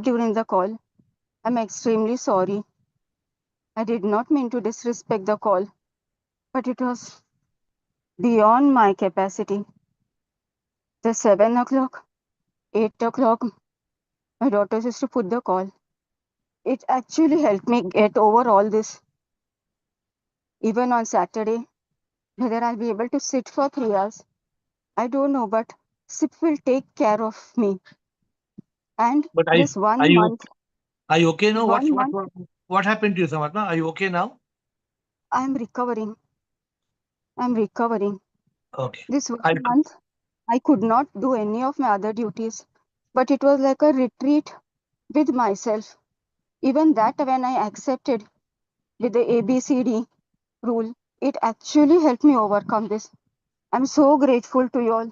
during the call. I'm extremely sorry. I did not mean to disrespect the call, but it was beyond my capacity. The 7 o'clock, 8 o'clock, my daughter used to put the call. It actually helped me get over all this. Even on Saturday, whether I'll be able to sit for 3 hours, I don't know, but SIP will take care of me. And But this are you okay now? one month, What happened to you, Samatma? Are you okay now? I'm recovering. I'm recovering. Okay. This one I'll month, I could not do any of my other duties, but it was like a retreat with myself. Even that, when I accepted with the ABCD rule, it actually helped me overcome this. I'm so grateful to you all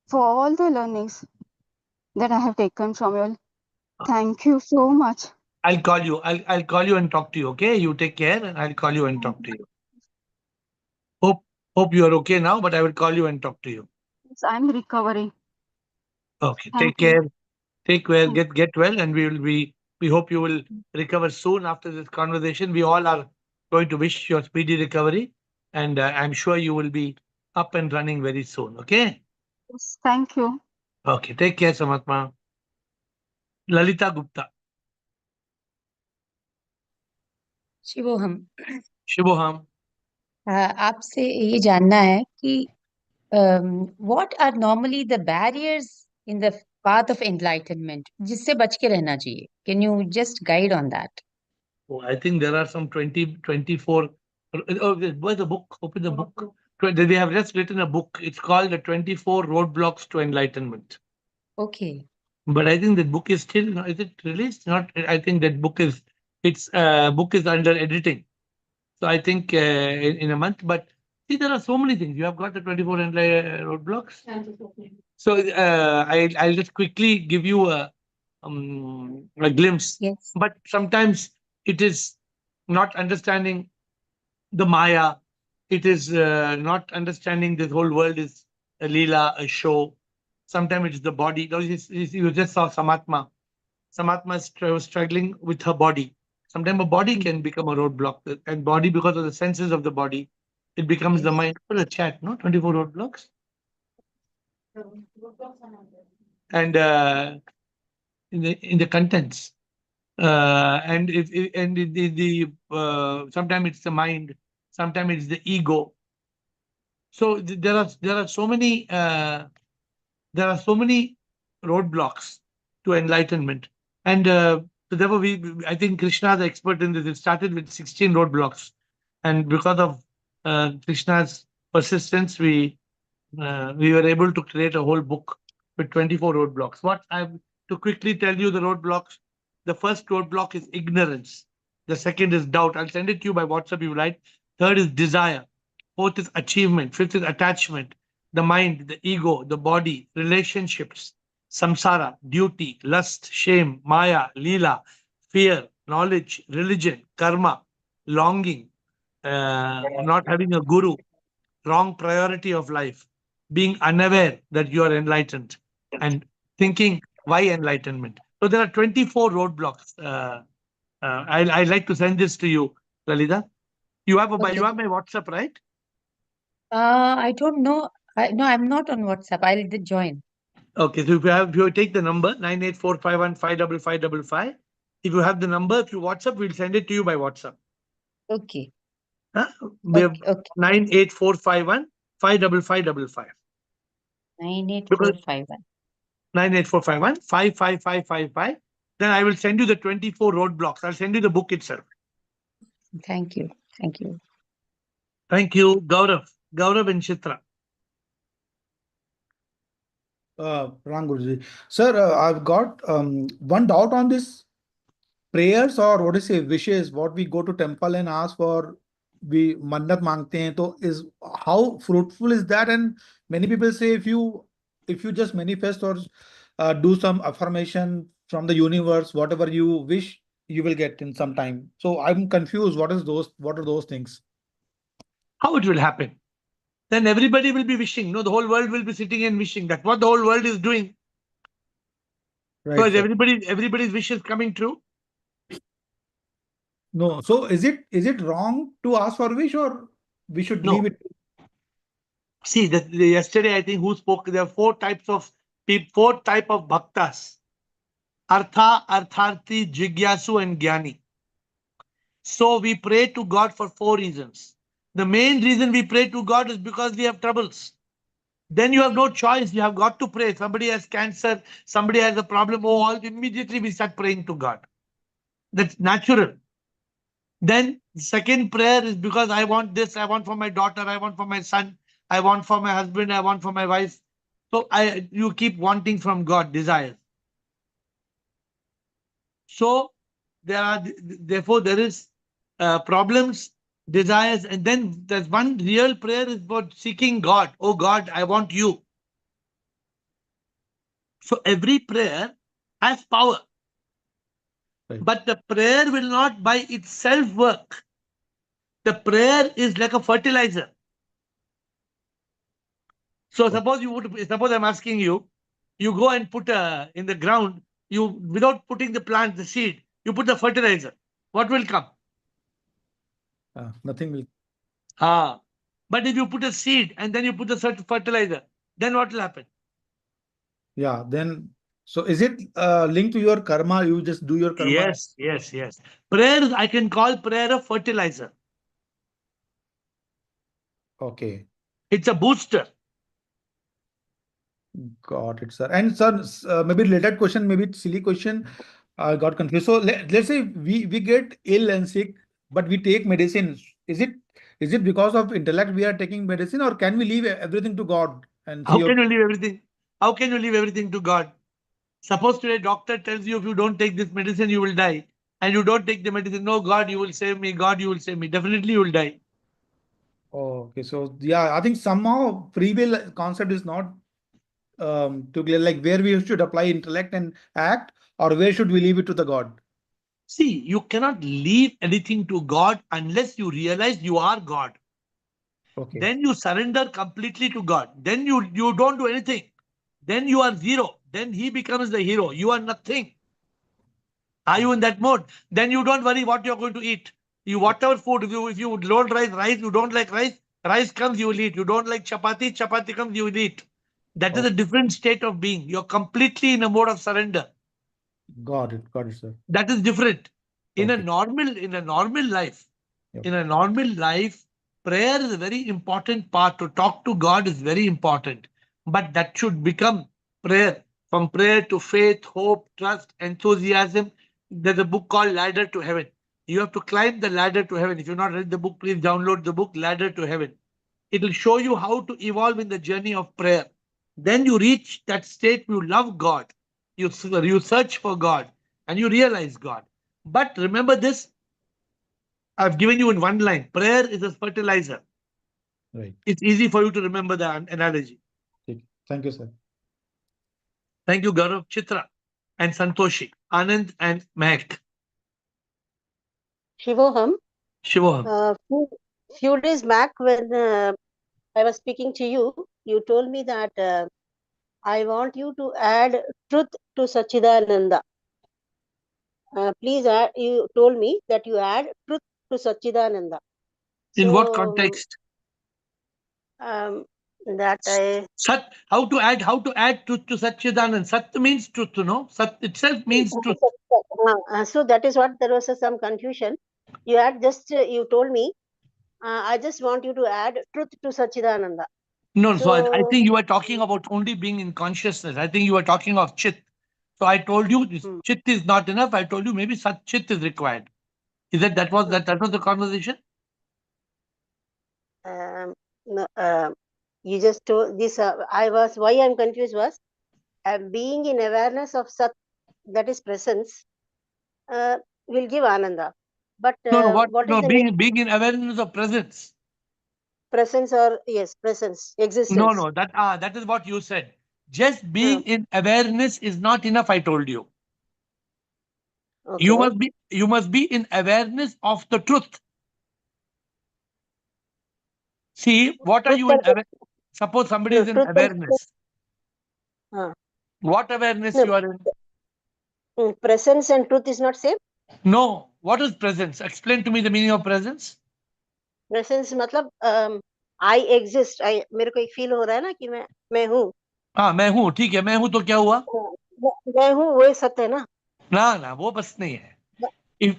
for all the learnings that I have taken from you all. Thank you so much. I'll call you. I'll call you and talk to you. Okay. You take care, and I'll call you and talk to you. Hope hope you are okay now. But I will call you and talk to you. Yes, I'm recovering. Okay. Take Thank you. care. Take well. Thank Get well, and we hope you will recover soon after this conversation. We all are going to wish you a speedy recovery, and I'm sure you will be up and running very soon. Okay. Yes, thank you. Okay. Take care, Samatma. Lalita Gupta. शिवोहम Shivoham. आपसे ये जानना है कि what are normally the barriers in the path of enlightenment जिससे बच के रहना चाहिए? Can you just guide on that? Oh, I think there are some 20, 24. Oh, where's the book? Open the book. They have just written a book. It's called The 24 Roadblocks to Enlightenment. Okay. But I think that book is still, is it released? Not, I think that book is, book is under editing. So I think in a month. But see, there are so many things. You have got the 24 roadblocks. So I'll just quickly give you a glimpse. Yes. But sometimes it is not understanding the Maya. It is not understanding this whole world is a Leela, a show. Sometimes it is the body. You just saw Samatma. Samatma is struggling with her body. Sometimes a body can become a roadblock. And body, because of the senses of the body, it becomes the Yes. mind. For a chat, no? 24 roadblocks. And in the contents. And sometimes it's the mind, sometimes it's the ego. So there are so many roadblocks to enlightenment, and therefore I think Krishna is the expert in this. It started with 16 roadblocks, and because of Krishna's persistence, we were able to create a whole book with 24 roadblocks. What I to quickly tell you the roadblocks. The first roadblock is ignorance. The second is doubt. I'll send it to you by WhatsApp. You write. Third is desire. Fourth is achievement. Fifth is attachment. The mind, the ego, the body, relationships, samsara, duty, lust, shame, maya, leela, fear, knowledge, religion, karma, longing, not having a guru, wrong priority of life, being unaware that you are enlightened, and thinking, why enlightenment? So there are 24 roadblocks. I'd like to send this to you, Lalita. You have Okay. my WhatsApp, right? I don't know. No, I'm not on WhatsApp. I'll join. Okay, so if you take the number 984515555. If you have the number, if you WhatsApp, we'll send it to you by WhatsApp. Okay. Huh? We have Okay. 984515555. 98451. 984515555. Then I will send you the 24 roadblocks. I'll send you the book itself. Thank you. Thank you. Thank you, Gaurav. Gaurav and Chitra. Pranam Guruji. Sir, I've got one doubt on this prayers or what is say wishes, what we go to temple and ask for, we mannat mangte hain, to is how fruitful is that? And many people say if you just manifest or do some affirmation from the universe, whatever you wish, you will get in some time. So I'm confused. What are those things? How it will happen? Then everybody will be wishing. No, the whole world will be sitting and wishing. That's what the whole world is doing. So Right, is sir. everybody's wish is coming true? No. So is it wrong to ask for wish, or we should leave No. it? See, yesterday I think who spoke? There are four type of bhaktas: Artha, Artharthi, Jigyasu, and Jnani. So we pray to God for four reasons. The main reason we pray to God is because we have troubles. Then you have no choice. You have got to pray. Somebody has cancer, somebody has a problem. Oh, immediately we start praying to God. That's natural. Then second prayer is because I want this, I want for my daughter, I want for my son, I want for my husband, I want for my wife. So you keep wanting from God, desires. So therefore there is problems, desires, and then there's one real prayer is about seeking God. Oh God, I want you. So every prayer has power, Right. but the prayer will not by itself work. The prayer is like a fertilizer. So Okay. suppose I'm asking you, you go and put in the ground, you without putting the plant, the seed, you put the fertilizer. What will come? Nothing will. Ah. But if you put a seed and then you put the certain fertilizer, then what will happen? Yeah. Then. So is it linked to your karma? You just do your karma. Yes, yes, yes. Prayer, I can call prayer a fertilizer. Okay. It's a booster. Got it, sir. And sir, maybe related question, maybe it's silly question. I got confused. So let's say we get ill and sick, but we take medicine. Is it because of intellect we are taking medicine, or can we leave everything to God and How see? can you leave everything? How can you leave everything to God? Suppose today doctor tells you if you don't take this medicine, you will die. And you don't take the medicine. No, God, you will save me. God, you will save me. Definitely you will die. Oh, okay. So yeah, I think somehow free will concept is not to clear, like where we should apply intellect and act, or where should we leave it to the God? See, you cannot leave anything to God unless you realize you are God. Okay. Then you surrender completely to God. Then you don't do anything. Then you are zero. Then He becomes the hero. You are nothing. Are you in that mode? Then you don't worry what you're going to eat. You whatever food, if you don't like rice, you don't like rice, rice comes, you will eat. You don't like chapati, chapati comes, you will eat. That is Oh, a different state of being. You're completely in a mode of surrender. got it, sir. That is different. Okay. In a normal life, Yep. in a normal life, prayer is a very important part. To talk to God is very important. But that should become prayer. From prayer to faith, hope, trust, enthusiasm. There's a book called Ladder to Heaven. You have to climb the ladder to heaven. If you've not read the book, please download the book Ladder to Heaven. It will show you how to evolve in the journey of prayer. Then you reach that state you love God. You search for God and you realize God. But remember this, I've given you in one line. Prayer is a fertilizer. Right. It's easy for you to remember the analogy. Okay. Thank you, sir. Thank you, Gaurav, Chitra, and Santoshi, Anand, and Mehak. Shivoham, Shivoham. few days back when I was speaking to you, you told me that I want you to add truth to Sachidananda. Please add, you told me that you add truth to Sachidananda. In what So context? that I Sat. How to add truth to Satchidanand. Sat means truth, Sat itself means truth. so that is what there was some confusion. You had just you told me I just want you to add truth to Sachidananda. No, so I So think you are talking about only being in consciousness. I think you are talking of chit. So I told you this hmm, chit is not enough. I told you maybe such chit is required. Is that was the conversation? um, no, you just told this. I was why I'm confused was being in awareness of Sat, that is presence, uh, will give Ananda. But No, no, what? what is No, the next being in awareness of presence. presence or yes, presence, No, existence? no, that is what you said. Just Uh, being in awareness is not enough. I told you. okay. You must be in awareness of the truth. See, what are Truth you in? and Suppose somebody no, is in truth and awareness. uh, What awareness no, you are in? Presence and truth is not same. No. What is presence? Explain to me the meaning of presence. Presence मतलब I exist. मेरे को एक feel हो रहा है ना कि मैं हूँ. हाँ, मैं हूँ, ठीक है, मैं हूँ तो क्या हुआ? मैं हूँ वो सत्य है ना. ना वो बस नहीं है.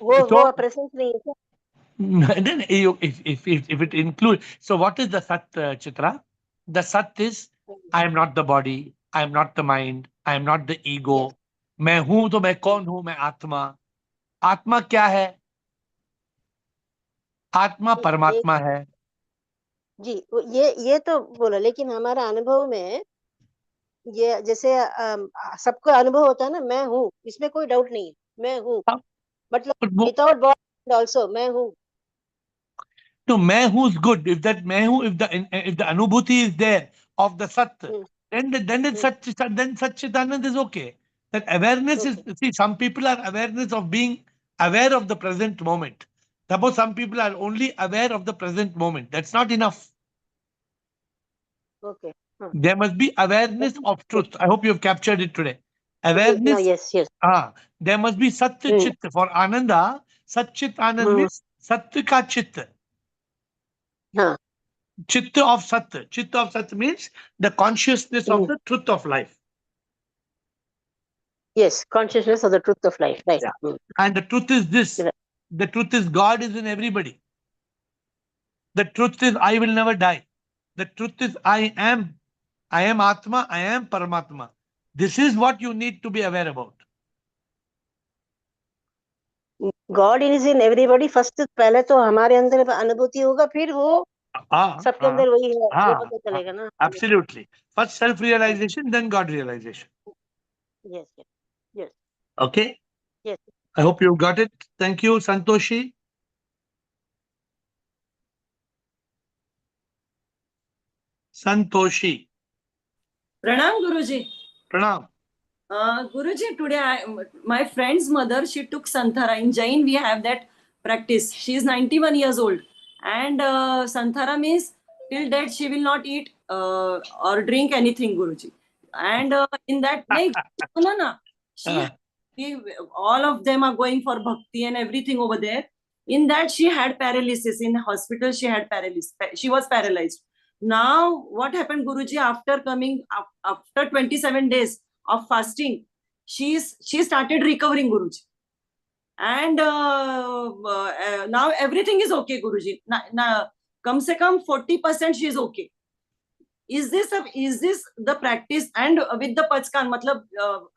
वो प्रेजेंस नहीं है क्या? Then if it includes, so what is the Sat, Chitra? The Sat is, I am not the body, I am not the mind, I am not the ego. Yes. मैं हूं तो मैं कौन हूं? मैं आत्मा. आत्मा क्या है? आत्मा एक परमात्मा है. जी ये तो बोला, लेकिन हमारा अनुभव में ये जैसे सबको अनुभव होता है ना, मैं हूँ, इसमें कोई डाउट नहीं है, मैं हूँ, हाँ, मतलब but वो विदाउट बॉडी ऑल्सो मैं हूँ. तो मैं हूं is good. If that मैं हूं, if the अनुभूति is there of the Sat, then it's Sat, then Satchitanand is okay. That awareness is, okay see, some people are awareness of being aware of the present moment. Suppose some people are only aware of the present moment. That's not enough. Okay हाँ. There must be awareness of truth. I hope you have captured it today. No, Awareness. yes, yes. There must be Satya Chit. For Ananda, Sat Chit Anand means Satya ka Chit. हाँ. Chitta of Sat. Chitta of Sat means the consciousness of the truth of life. Yes, consciousness of the truth of life, right? Yeah. And the truth is this. Right. The truth is God is in everybody. The truth is I will never die. The truth is I am. I am Atma. I am Paramatma. This is what you need to be aware about. God is in everybody. First पहले तो हमारे अंदर अनुभूति होगा, फिर वो सबके अंदर वही है, वो पता चलेगा ना. Absolutely. First self-realization, then God realization. Yes yes yes Okay. Yes. I hope you got it. Thank you, Santoshi. Santoshi. Pranam Guruji. Pranam. Guruji, today my friend's mother, she took Santhara. In Jain, we have that practice. She is 91 years old. And Santhara means till death she will not eat or drink anything, Guruji. And in that, no. All of them are going for bhakti and everything over there. In that, she had paralysis. In hospital, she had paralysis. She was paralyzed. Now, what happened, Guruji, after coming, after 27 days of fasting, she started recovering, Guruji. And now everything is okay, Guruji. Come se come 40% she is okay. Is this the practice? And with the pachkan, matlab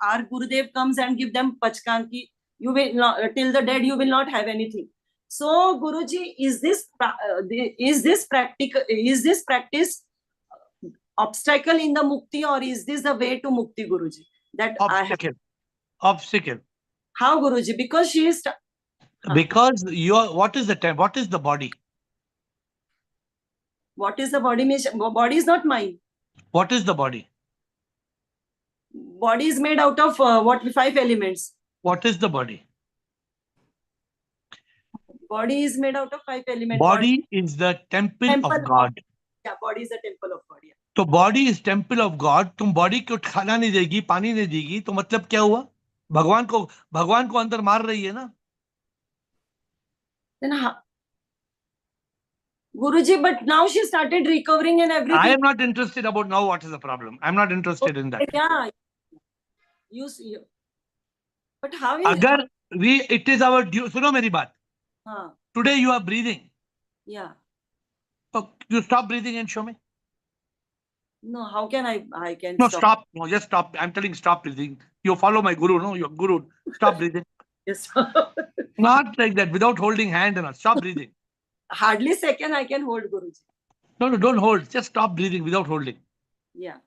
our Gurudev comes and give them pachkan ki you will not, till the dead you will not have anything. So Guruji, is this practice obstacle in the mukti, or is this the way to mukti, Guruji? That obstacle. Obstacle. How, Guruji? Because she is. Because what is the time? What is the body? What is the body? Body is not mine. What is the body? Body is made out of what? 5 elements. What is the body? Body is made out of 5 elements. Body is the temple of God. Yeah, body is the temple of God. Yeah. तो body is temple of God. तुम body को खाना नहीं देगी, पानी नहीं देगी, तो मतलब क्या हुआ? भगवान को अंदर मार रही है ना? Then how? Guruji, but now she started recovering and everything. I am not interested about now what is the problem. I'm not interested in that. Yeah. You see. But how is अगर it is our due. सुनो मेरी बात. Today you are breathing. Yeah. So you stop breathing and show me. No, how can I can No, stop? stop. No, just stop. I'm telling stop breathing. You follow my guru, no? Your guru. Stop breathing. Yes. Not like that, without holding hand and all. Stop breathing. Hardly second I can hold, Guruji. No, don't hold. Just stop breathing without holding. Yeah.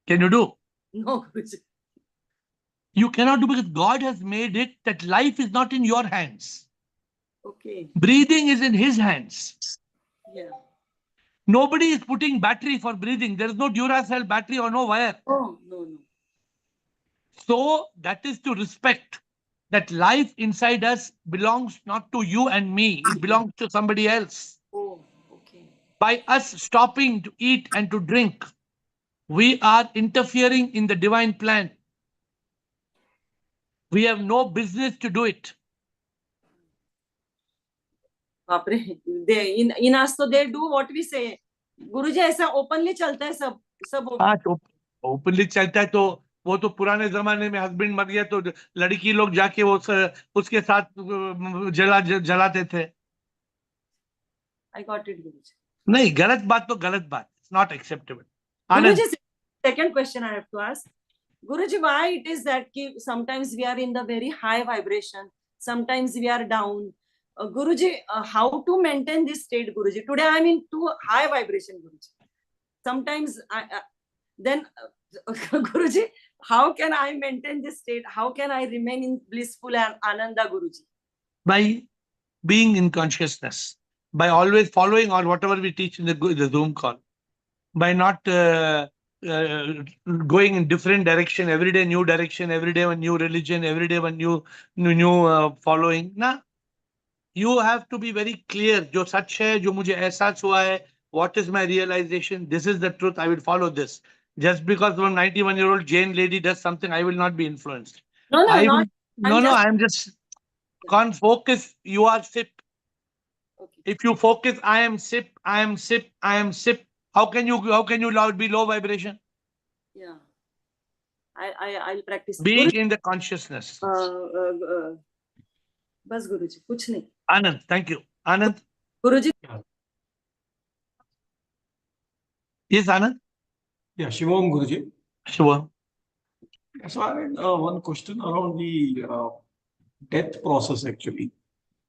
Can you do? No, Guruji. You cannot do because God has made it that life is not in your hands. Okay. Breathing is in His hands. Yeah. Nobody is putting battery for breathing. There is no Duracell battery or no wire. Oh, no. So that is to respect that life inside us belongs not to you and me. It belongs to somebody else. Oh, okay. By us stopping to eat and to drink, we are interfering in the divine plan. We have no business to do it. बाप रे, in us तो they do what we say. गुरुजी ऐसा openly चलता है सब हाँ, तो openly चलता है, तो वो तो पुराने जमाने में हस्बैंड मर गया तो लड़की लोग जाके उसके साथ जलाते थे. I got it, गुरुजी. नहीं, गलत बात तो गलत बात. It's not acceptable. Guruji, second question I have to ask. Guruji, why it is that sometimes we are in the very high vibration, sometimes we are down. Guruji, how to maintain this state, Guruji? Today I am in too high vibration, Guruji. Sometimes then Guruji, how can I maintain this state? How can I remain in blissful and ananda, Guruji? By being in consciousness, by always following or whatever we teach in the Zoom call, by not going in different direction, every day new direction, every day one new religion, every day one new following. Na, you have to be very clear. जो सच है, जो मुझे एहसास हुआ है, what is my realization? This is the truth. I will follow this. Just because one 91-year-old Jain lady does something, I will not be influenced. No, I'm just can't focus. You are sip. Okay. If you focus, I am sip, I am sip, I am sip. How can you be low vibration? Yeah, I'll practice. Being in the consciousness. बस गुरुजी, कुछ नहीं. Anand, thank you. Anand. Guruji. Yes, Anand. Yeah, Shivam Guruji. Shivam. So I had one question around the death process actually.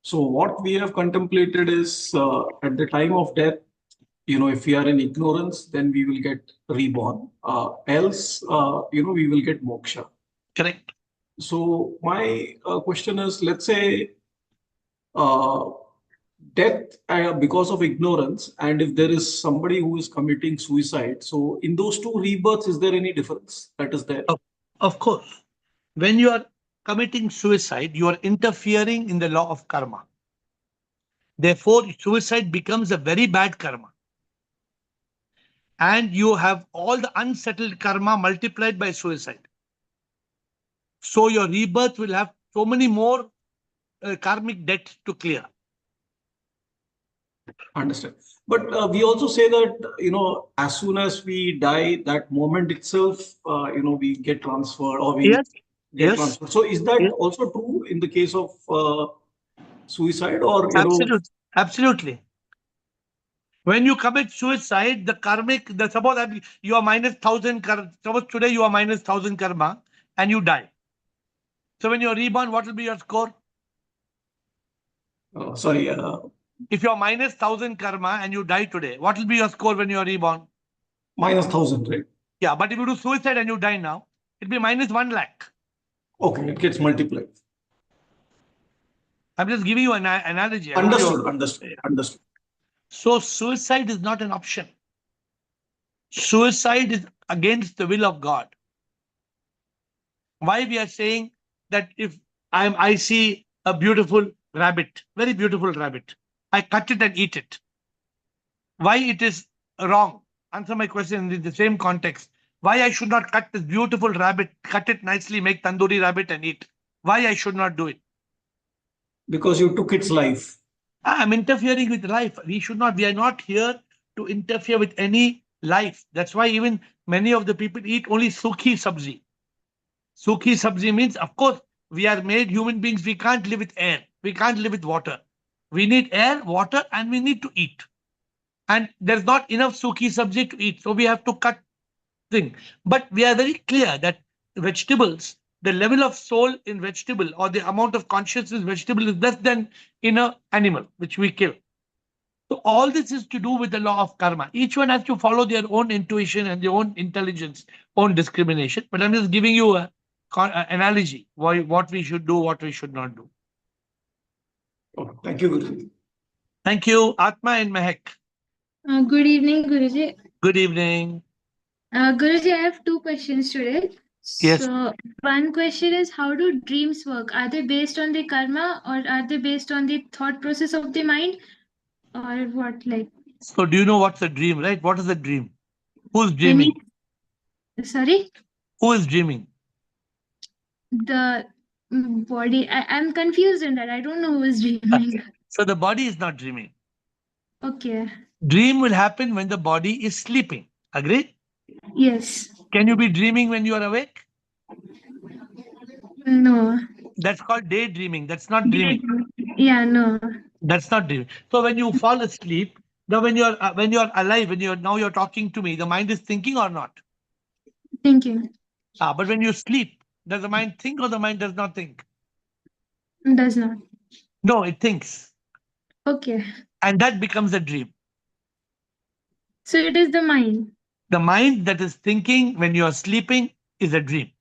So what we have contemplated is at the time of death, if we are in ignorance, then we will get reborn. Else, we will get moksha. Correct. So my question is, let's say death because of ignorance, and if there is somebody who is committing suicide, so in those two rebirths, is there any difference that is there? Of course. When you are committing suicide, you are interfering in the law of karma. Therefore, suicide becomes a very bad karma. And you have all the unsettled karma multiplied by suicide. So your rebirth will have so many more karmic debt to clear. Understand. But we also say that, as soon as we die, that moment itself, we get transferred or we get transferred. So is that also true in the case of suicide or, Absolutely. When you commit suicide, the karmic, suppose you are minus 1,000 karma, suppose today you are minus 1,000 karma and you die. So when you are reborn, what will be your score? If you are minus 1,000 karma and you die today, what will be your score when you are reborn? Minus 1,000, right? Yeah, but if you do suicide and you die now, it will be minus 1 lakh. Okay, it gets multiplied. I'm just giving you an analogy. Understood. So suicide is not an option. Suicide is against the will of God. Why we are saying that if I see a beautiful rabbit, very beautiful rabbit, I cut it and eat it. Why it is wrong? Answer my question in the same context. Why I should not cut this beautiful rabbit, cut it nicely, make tandoori rabbit and eat? Why I should not do it? Because you took its life. I'm interfering with life. We are not here to interfere with any life. That's why even many of the people eat only sukhi sabzi. Sukhi sabzi means, of course, we are made human beings. We can't live with air. We can't live with water. We need air, water, and we need to eat. And there's not enough sukhi sabzi to eat. So we have to cut things. But we are very clear that vegetables, the level of soul in vegetable or the amount of consciousness vegetable is less than in an animal, which we kill. So all this is to do with the law of karma. Each one has to follow their own intuition and their own intelligence, own discrimination. But I'm just giving you an analogy, what we should do, what we should not do. Okay. Thank you, Guruji. Thank you, Atma and Mehak. Good evening, Guruji. Good evening. Guruji, I have two questions today. Yes. So one question is, how do dreams work? Are they based on the karma or are they based on the thought process of the mind or what like? So do you know what's a dream, right? What is a dream? Who's dreaming? Sorry? Who is dreaming? The body. I'm confused in that. I don't know who is dreaming. So the body is not dreaming. Okay. Dream will happen when the body is sleeping. Agree? Yes. Can you be dreaming when you are awake? No. That's called daydreaming. That's not dreaming. Yeah, no. That's not dreaming. So when you fall asleep, now when you're alive, when you're talking to me, the mind is thinking or not? Thinking. But when you sleep, does the mind think or the mind does not think? Does not. No, it thinks. Okay. And that becomes a dream. So it is the mind. The mind that is thinking when you are sleeping is a dream.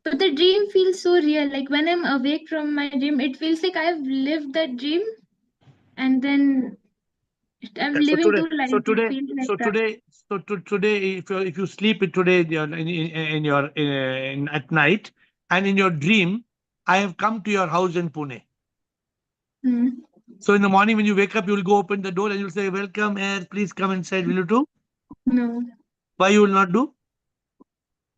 But the dream feels so real. Like when I'm awake from my dream, it feels like I've lived that dream and then I'm So living today, two lives. so It today, feels like so that. today, so today, if you sleep it today in your at night, and in your dream, I have come to your house in Pune. Hmm. So in the morning when you wake up, you will go open the door and you'll say, "Welcome, AiR. Please come inside." Will you do? No. Why you will not do?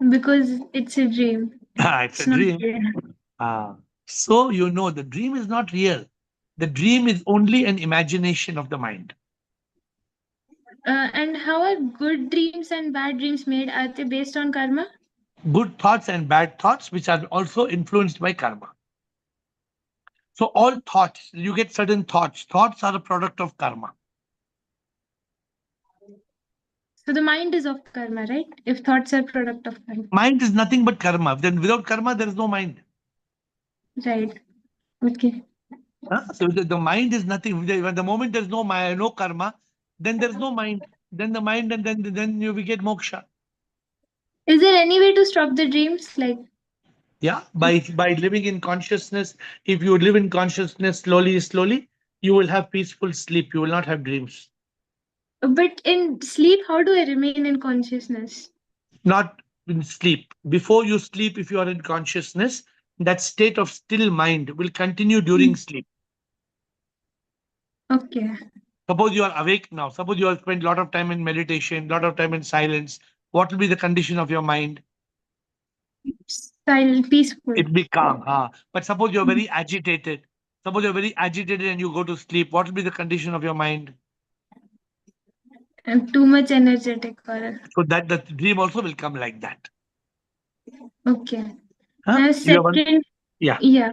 Because it's a dream. It's a It's not dream. real. So you know the dream is not real. The dream is only an imagination of the mind. And how are good dreams and bad dreams made? Are they based on karma? Good thoughts and bad thoughts, which are also influenced by karma. So all thoughts, you get certain thoughts. Thoughts are a product of karma. So the mind is of karma, right? If thoughts are product of karma. Mind is nothing but karma. Then without karma, there is no mind. Right. Okay. So the mind is nothing. When the moment there's no karma, then there's no mind. Then the mind, and then we get moksha. Is there any way to stop the dreams? Like, Yeah, by living in consciousness. If you live in consciousness slowly, you will have peaceful sleep. You will not have dreams. but in sleep, how do I remain in consciousness? Not in sleep. Before you sleep, if you are in consciousness, that state of still mind will continue during sleep. Okay. Suppose you are awake now. Suppose you have spent a lot of time in meditation, lot of time in silence. What will be the condition of your mind? Silent, peaceful. It be calm. But suppose you're very agitated. Suppose you're very agitated and you go to sleep. What will be the condition of your mind? And too much energetic or So that the dream also will come like that. okay. Huh? You have one? Second, Yeah. yeah.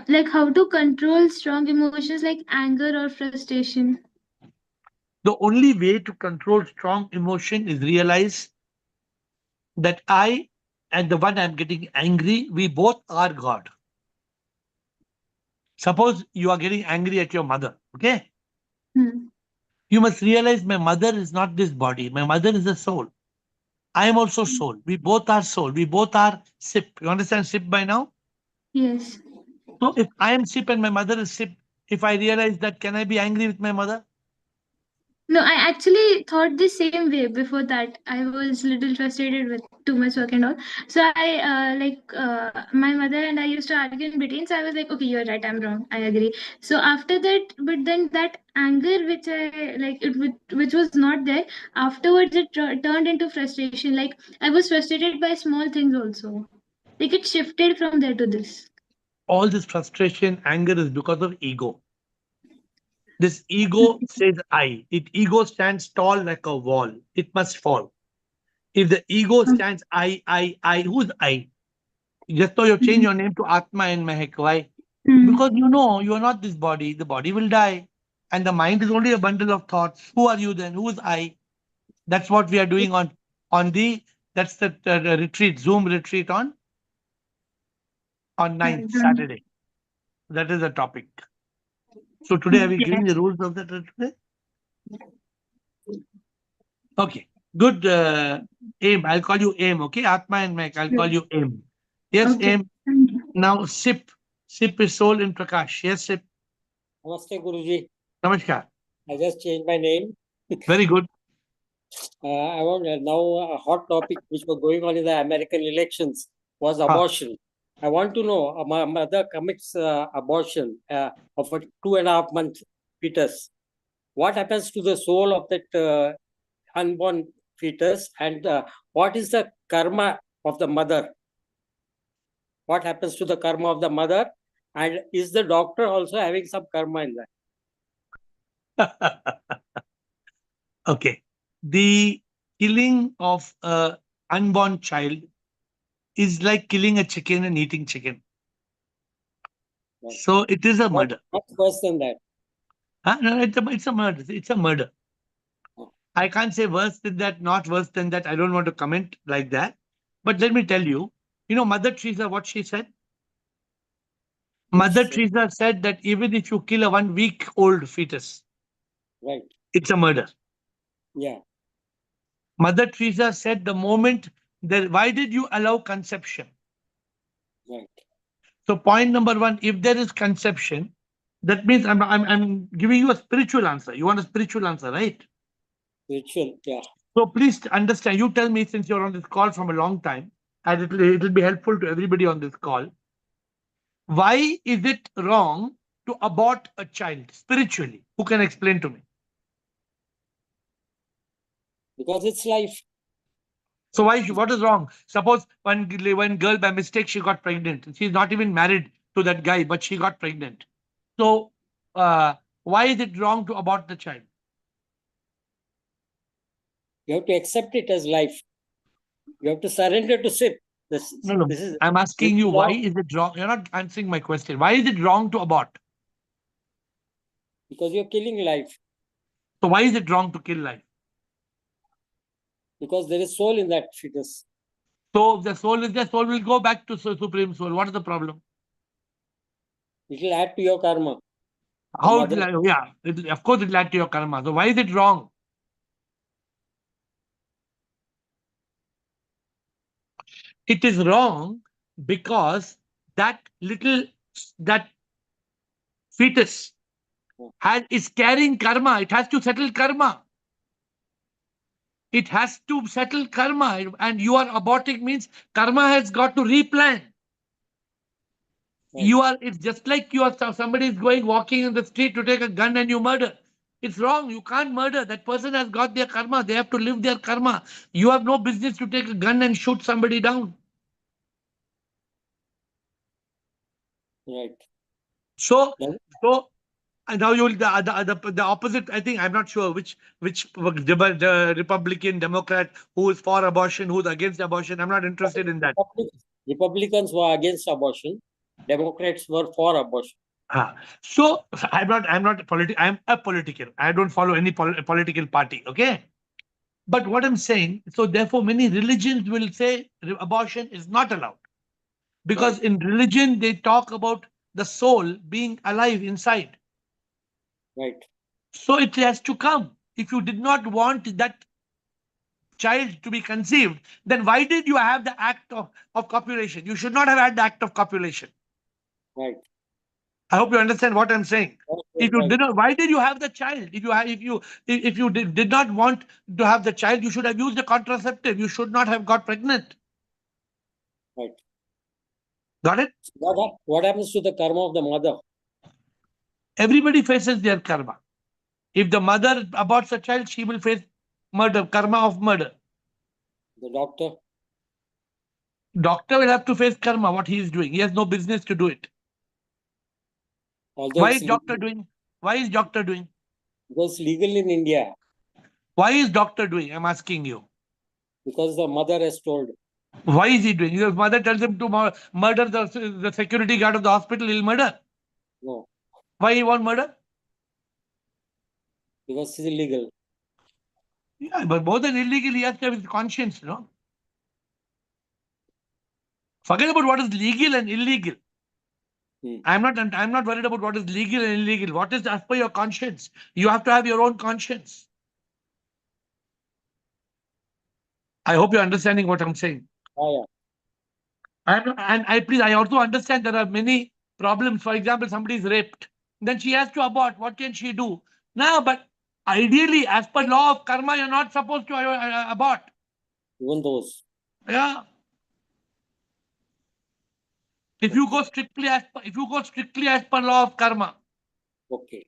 Like how to control strong emotions like anger or frustration. The only way to control strong emotion is realize that I and the one I'm getting angry, we both are God. Suppose you are getting angry at your mother, okay? Hmm. You must realize my mother is not this body. My mother is a soul. I am also soul. We both are soul. We both are SIP. You understand SIP by now? Yes. So if I am SIP and my mother is SIP, if I realize that, can I be angry with my mother? No, I actually thought the same way before that. I was little frustrated with too much work and all. So my mother and I used to argue in between. So I was like, okay, you're right, I'm wrong. I agree. So after that, but then that anger which I like, which was not there. Afterwards, it turned into frustration. Like I was frustrated by small things also. Like it shifted from there to this. All this frustration, anger is because of ego. This ego says I. Ego stands tall like a wall. It must fall. If the ego stands I, who's I? Just so you change your name to Atma and Mehak. Why? Mm. Because you know you are not this body. The body will die. And the mind is only a bundle of thoughts. Who are you then? Who is I? That's what we are doing on the that's the retreat, Zoom retreat on Yeah, 9th Saturday. That is the topic. So today are we giving the rules of that today? Okay. Good aim. I'll call you aim. Okay. Atma and Mehak. I'll call you aim. Yes, Okay. aim. Now SIP. SIP is soul in Prakash. Yes, SIP. Namaste, Guruji. Namaskar. I just changed my name. Very good. I want now a hot topic which was going on in the American elections was abortion. I want to know my mother commits abortion of a 2.5-month fetus. What happens to the soul of that unborn fetus, and what is the karma of the mother? what happens to the karma of the mother, and is the doctor also having some karma in that? Okay. The killing of a unborn child is like killing a chicken and eating chicken. Right. So it is a murder. Much worse than that. No, it's a murder. It's a murder. I can't say worse than that, not worse than that. I don't want to comment like that. But let me tell you, Mother Teresa, what she said? Mother Teresa said that even if you kill a 1-week-old fetus, right, it's a murder. Yeah. Mother Teresa said the moment that, why did you allow conception? Right. So point number one, if there is conception, that means I'm giving you a spiritual answer. You want a spiritual answer, right? Spiritual, yeah. So please understand, you tell me, since you're on this call from a long time, and it'll be helpful to everybody on this call. Why is it wrong to abort a child spiritually? Who can explain to me? Because it's life. So what is wrong? Suppose one girl by mistake she got pregnant. She's not even married to that guy, but she got pregnant. So why is it wrong to abort the child? You have to accept it as life. You have to surrender to SIP. No. I'm asking you, why is it wrong? You're not answering my question. Why is it wrong to abort? Because you're killing life. So why is it wrong to kill life? Because there is soul in that fetus. So if the soul is there, soul will go back to Supreme Soul. What is the problem? It will add to your karma. How? Of course it will add to your karma. So why is it wrong? It is wrong because that fetus is carrying karma. It has to settle karma. It has to settle karma, and you are aborting means karma has got to replan. It's just like somebody is walking in the street to take a gun and you murder. It's wrong. You can't murder. That person has got their karma. They have to live their karma. You have no business to take a gun and shoot somebody down. Right. So and now the opposite. I think I'm not sure which the Republican, Democrat, who is for abortion, who's against abortion. I'm not interested in that. Republicans were against abortion. Democrats were for abortion. So I'm a political. I don't follow any political party. Okay. But what I'm saying, so therefore many religions will say abortion is not allowed. Because in religion, they talk about the soul being alive inside. Right. So it has to come. If you did not want that child to be conceived, then why did you have the act of copulation? You should not have had the act of copulation. Right. I hope you understand what I'm saying. If you did not, why did you have the child? If you did not want to have the child, you should have used a contraceptive. You should not have got pregnant. Right. Got it? What happens to the karma of the mother? Everybody faces their karma. If the mother aborts a child, she will face murder, karma of murder. The doctor? Doctor will have to face karma, what he is doing. He has no business to do it. Although Why is doctor doing? Why is doctor doing? Because it's legal in India. Why is doctor doing? I'm asking you. Because the mother has told. Why is he doing? His mother tells him to murder the security guard of the hospital, he'll murder. No. Why he won't murder? Because it's illegal. Yeah, but more than illegal, he has to have his conscience, no? Forget about what is legal and illegal. I'm not worried about what is legal and illegal. What is as per your conscience? You have to have your own conscience. I hope you're understanding what I'm saying. Oh, yeah. I also understand there are many problems. For example, somebody is raped. Then she has to abort. What can she do? No, but ideally, as per law of karma, you're not supposed to abort. Even those. Yeah. If you go strictly as per law of karma. Okay.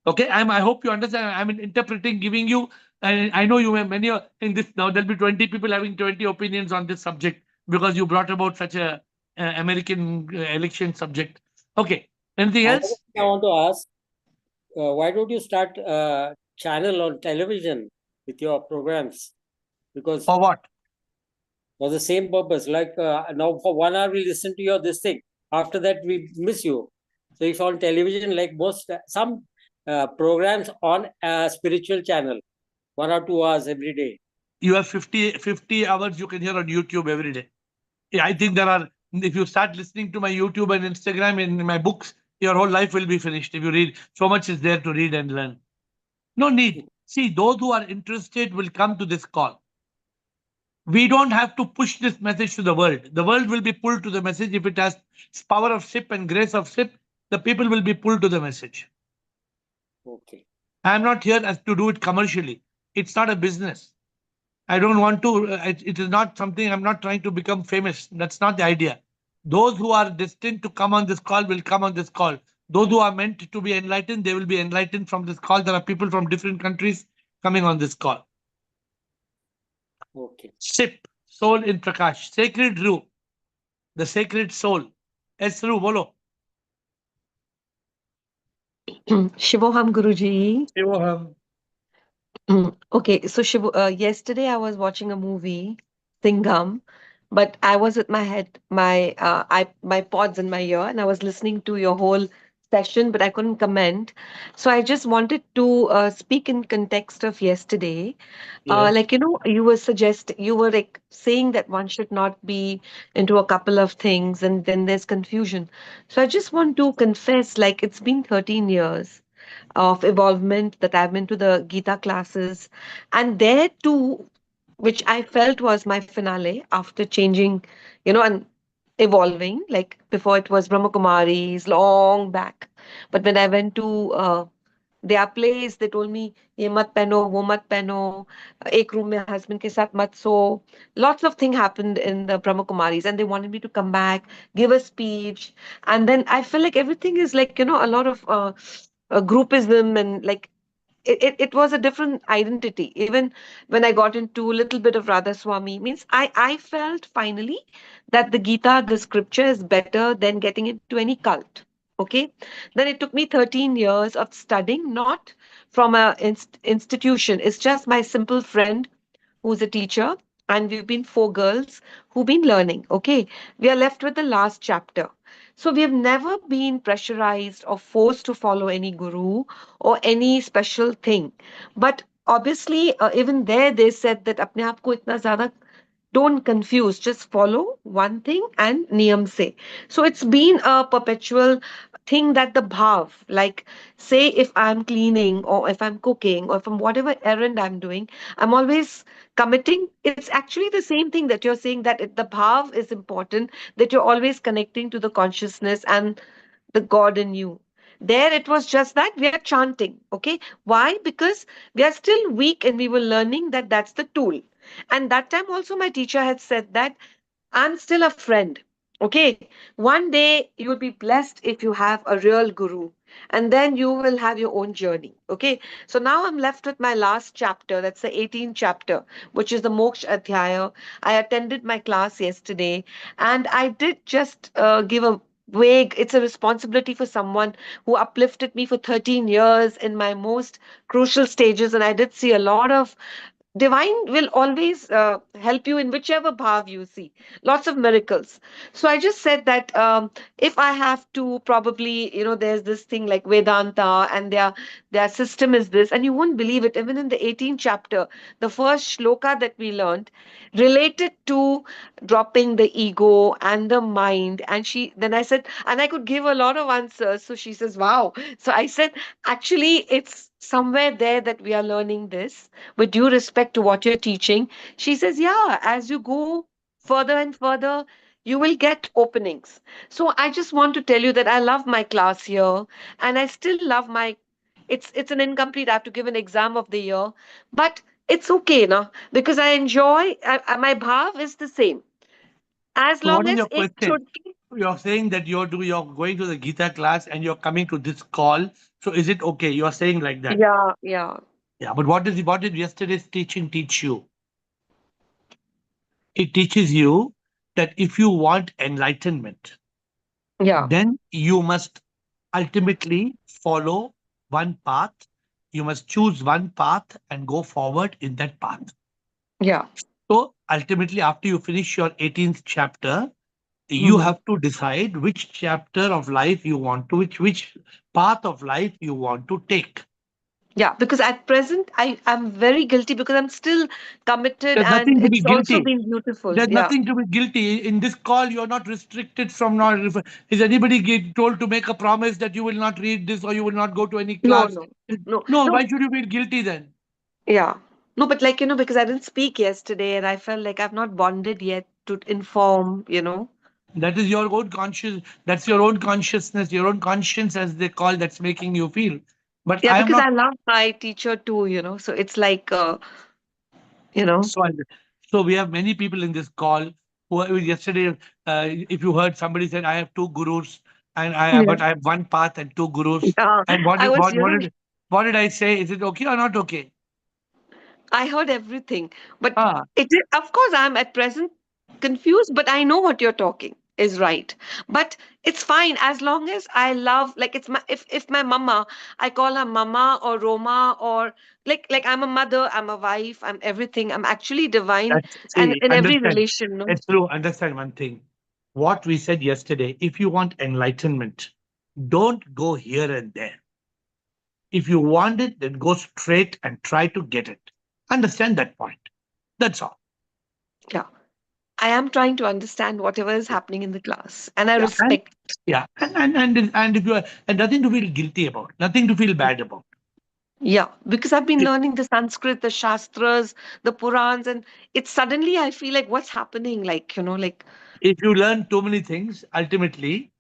Okay, I hope you understand. I'm interpreting, giving you, and I know you have many in this now. There'll be 20 people having 20 opinions on this subject. because you brought about such a American election subject. Okay. Anything Another else? thing I want to ask, why don't you start a channel on television with your programs? Because For what? for the same purpose, like now for 1 hour we listen to your this thing. After that we miss you. So if on television, like most some programs on a spiritual channel, 1 or 2 hours every day. You have 50 hours you can hear on YouTube every day. Yeah, I think there are, if you start listening to my YouTube and Instagram and my books, your whole life will be finished. If you read, so much is there to read and learn. No need. See, those who are interested will come to this call. We don't have to push this message to the world. The world will be pulled to the message. If it has power of ship and grace of ship, the people will be pulled to the message. Okay. I am not here as to do it commercially. It's not a business. I don't want to, it is not something, I'm not trying to become famous. That's not the idea. Those who are destined to come on this call will come on this call. Those who are meant to be enlightened, they will be enlightened from this call. There are people from different countries coming on this call. Okay. Ship, soul in Prakash, sacred Ru, the sacred soul. S. Ru, bolo. Shivoham Guruji. Shivoham. Okay, so yesterday I was watching a movie, Singham, but I was with my pods in my ear, and I was listening to your whole session, but I couldn't comment. So I just wanted to speak in context of yesterday. Yes. Like you were like saying that one should not be into a couple of things, and then there's confusion. So I just want to confess, like it's been 13 years of involvement that I've been to the Gita classes. And there too, which I felt was my finale after changing, and evolving. Like before it was Brahma Kumaris, long back. But when I went to their place, they told me, ये मत पहनो, वो मत पहनो, एक room में husband के साथ मत सो. Lots of things happened in the Brahma Kumaris, and they wanted me to come back, give a speech. And then I feel like everything is like, a lot of groupism, and like it was a different identity. Even when I got into a little bit of Radha Swami, means I felt finally that the Gita, the scripture, is better than getting into any cult. Okay. Then it took me 13 years of studying, not from a institution. It's just my simple friend who's a teacher, and we've been four girls who've been learning. Okay. We are left with the last chapter. So we have never been pressurized or forced to follow any guru or any special thing. But obviously, even there, they said that apne aap ko itna zyada don't confuse, just follow one thing and niyam se. So it's been a perpetual thing that the bhav, like say if I'm cleaning or if I'm cooking or from whatever errand I'm doing, I'm always committing. It's actually the same thing that you're saying, that the bhav is important, that you're always connecting to the consciousness and the God in you. There it was just that we are chanting. Okay. Why? Because we are still weak and we were learning that that's the tool. And that time also my teacher had said that I'm still a friend. Okay. One day you will be blessed if you have a real guru, and then you will have your own journey. Okay. So now I'm left with my last chapter. That's the 18th chapter, which is the Moksha Adhyaya. I attended my class yesterday, and I did just give a vague, it's a responsibility for someone who uplifted me for 13 years in my most crucial stages. And I did see a lot of divine will always help you in whichever bhav you see, lots of miracles. So I just said that if I have to probably, there's this thing like Vedanta, and their system is this, and you won't believe it, even in the 18th chapter, the first shloka that we learned related to dropping the ego and the mind. And then I said, and I could give a lot of answers. So she says, wow. So I said, actually it's somewhere there that we are learning this with due respect to what you're teaching. She says, yeah, as you go further and further, you will get openings. So I just want to tell you that I love my class here, and I still love my. It's an incomplete. I have to give an exam of the year, but it's okay now because I enjoy. My bhav is the same as So what long is as your it question? should be. You're saying that you're going to the Gita class and you're coming to this call. So is it okay? You're saying like that. Yeah, yeah. Yeah, but what did yesterday's teaching teach you? It teaches you that if you want enlightenment, Yeah. then you must ultimately follow one path. You must choose one path and go forward in that path. Yeah. So ultimately, after you finish your 18th chapter, you Mhm. have to decide which chapter of life you want to, which path of life you want to take. Yeah, because at present I'm very guilty because I'm still committed There's and nothing to be it's also guilty. been beautiful. There's Yeah. nothing to be guilty. In this call, you're not restricted from not. Is anybody told to make a promise that you will not read this or you will not go to any No, class? no, no, No, no. why should you feel guilty then? Yeah. No, but like, because I didn't speak yesterday and I felt like I've not bonded yet to inform. That is your own conscious. That's your own consciousness, your own conscience, as they call. That's making you feel. But Yeah, I am because not. I love my teacher too. So it's like, you know, So, so we have many people in this call yesterday. If you heard somebody said, "I have two gurus, and yeah. but I have one path and two gurus." Yeah. And what I did- was, what did I say? Is it okay or not okay? I heard everything. But Ah, of course, I'm at present confused, but I know what you're talking is right. But it's fine as long as I love, like it's my, if my mama, I call her mama or Roma or like I'm a mother, I'm a wife, I'm everything. I'm actually divine that's and see. in every Understand. relation, no? It's true. Understand one thing. What we said yesterday. If you want enlightenment, don't go here and there. If you want it, then go straight and try to get it. Understand that point. That's all. Yeah. I am trying to understand whatever is happening in the class. And I Yeah. And respect. yeah. And if you are and nothing to feel guilty about, nothing to feel bad about. Yeah, because I've been If learning the Sanskrit, the Shastras, the Purans, and it's suddenly I feel like what's happening? Like, if you learn too many things, ultimately,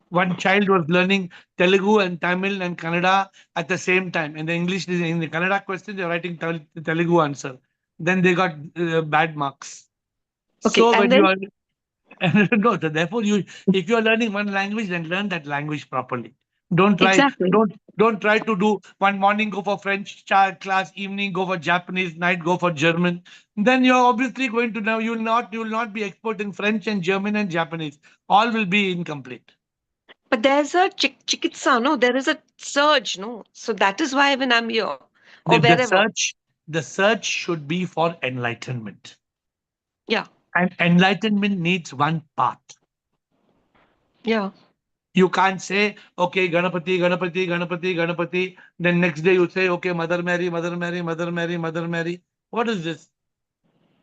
one child was learning Telugu and Tamil and Kannada at the same time. In the English, in the Kannada question, they're writing Telugu answer. Then they got bad marks. okay, So and when you then are no, so therefore if you are learning one language, then learn that language properly. Don't try, exactly. don't try to do one morning go for French class, evening go for Japanese, night go for German. Then you're obviously going to know you will not be expert in French and German and Japanese. All will be incomplete. But there's a chikitsa, no? There is a surge, no? So that is why when I'm here or The, the wherever. search, the search should be for enlightenment. Yeah, And enlightenment needs one path. yeah. You can't say, okay, Ganapati, Ganapati, Ganapati, Ganapati. Then next day you say, okay, Mother Mary, Mother Mary, Mother Mary, Mother Mary. What is this?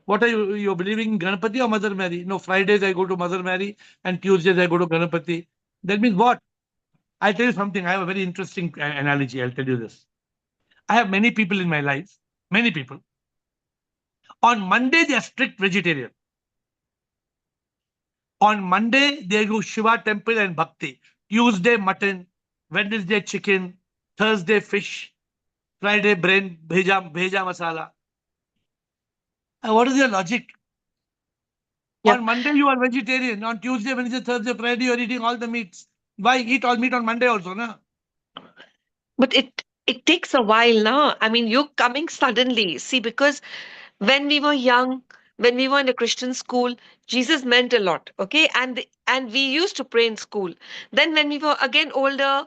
What are you're believing in Ganapati or Mother Mary? No, Fridays I go to Mother Mary and Tuesdays I go to Ganapati. That means what? I'll tell you something. I have a very interesting analogy. I'll tell you this. I have many people in my life, many people. On Monday, they are strict vegetarian. On Monday, they go Shiva temple and Bhakti. Tuesday, mutton. Wednesday, chicken. Thursday, fish. Friday, brain, bheja masala. What is your logic? Yeah. On Monday, you are vegetarian. On Tuesday, Wednesday, Thursday, Friday, you are eating all the meats. Why eat all meat on Monday also, na? But it takes a while now. I mean, you're coming suddenly. See, because when we were young, when we were in a Christian school, Jesus meant a lot, okay? And we used to pray in school. Then when we were again older,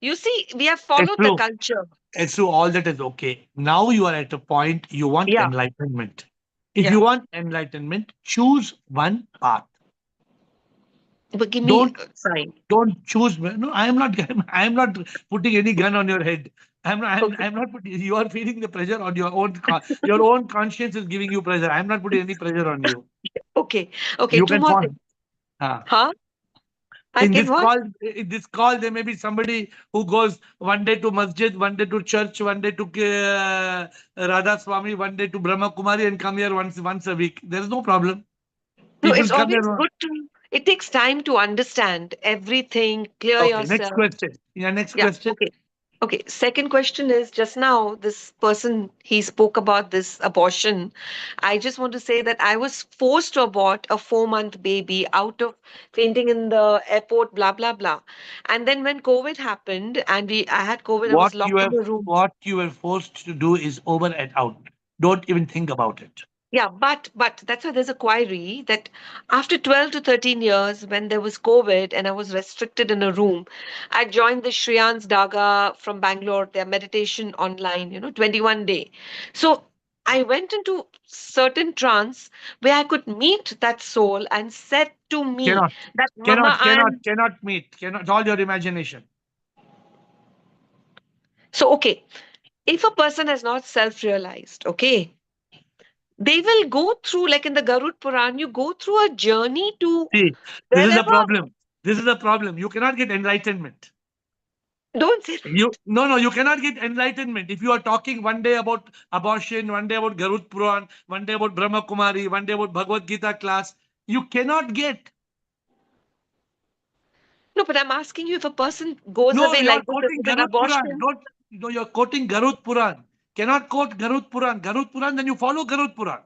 you see, we have It's followed the true. culture. It's true. All that is okay. Now you are at a point you want Yeah, enlightenment. If yeah. you want enlightenment, choose one path. But give me Don't a sign. don't choose. No, I am not. I am not putting any gun on your head. Okay, I'm not putting. You are feeling the pressure on your own. Your own conscience is giving you pressure. I'm not putting any pressure on you. okay, okay. You Two can more pause. things. Ah. Huh? I can what? In this call, there may be somebody who goes one day to masjid, one day to church, one day to Radha Swami, one day to Brahma Kumari, and come here once a week. There is no problem. No, People it's come always here. good to. It takes time to understand everything, clear Okay, next yourself. question. Yeah, next Yeah. question. Okay. Okay, second question is just now, this person he spoke about this abortion. I just want to say that I was forced to abort a 4-month baby out of fainting in the airport, blah, blah, blah. And then when COVID happened and I had COVID, I was locked in a room. What you were forced to do is over and out. Don't even think about it. Yeah, but that's why there's a query that after 12 to 13 years, when there was COVID and I was restricted in a room, I joined the Shriyans Daga from Bangalore, their meditation online, 21 day. So I went into certain trance where I could meet that soul and said to me Cannot, that Mama, I'm cannot meet. Cannot. It's all your imagination. so okay. If a person has not self-realized, okay, they will go through, like in the Garud Puran, you go through a journey to See, this is the wherever. problem. This is the problem. You cannot get enlightenment. Don't say You cannot get enlightenment if you are talking one day about abortion, one day about Garud Puran, one day about Brahma Kumari, one day about Bhagavad Gita class. You cannot get. no, but I'm asking you, if a person goes No, away you are like this, if quoting it's an Garud Puran. abortion. Don't. No, you are quoting Garud Puran. Cannot quote Garud Puran. Garud Puran, then you follow Garud Puran.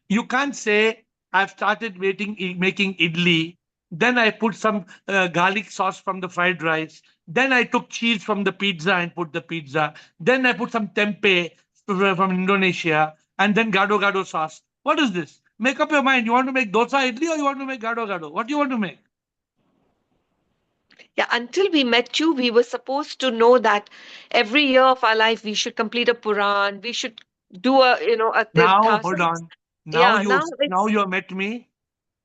You can't say, I've started making idli, then I put some garlic sauce from the fried rice, then I took cheese from the pizza and put the pizza, then I put some tempeh from Indonesia, and then gado gado sauce. What is this? Make up your mind. You want to make dosa idli or you want to make gado gado? What do you want to make? Yeah, until we met you, we were supposed to know that every year of our life we should complete a Puran, we should do a Now, tirtha. So hold on. Now yeah, you now now it's you have met me.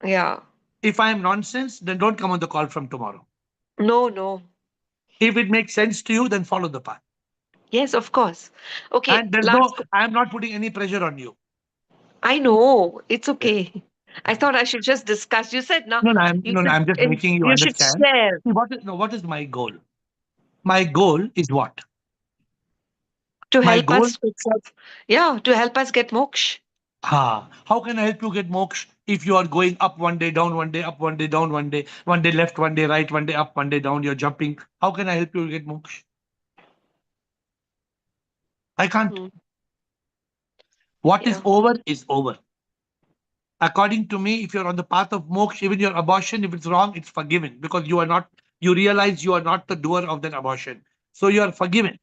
yeah. If I am nonsense, then don't come on the call from tomorrow. No, no. If it makes sense to you, then follow the path. Yes, of course. Okay, And there's no, I am not putting any pressure on you. I know. It's okay. I thought I should just discuss. You said now I'm just making you you should understand. share See, what is my goal? My goal is what? to My help goal, us with yeah, to help us get moksha. how can I help you get moksha if you are going up one day, down one day, up one day, down one day left, one day right, one day up, one day down, you're jumping. How can I help you get moksha? I can't. Hmm. What is Yeah. over is over. According to me, if you're on the path of moksha, even your abortion, if it's wrong, it's forgiven because you realize you are not the doer of that abortion. So you are forgiven.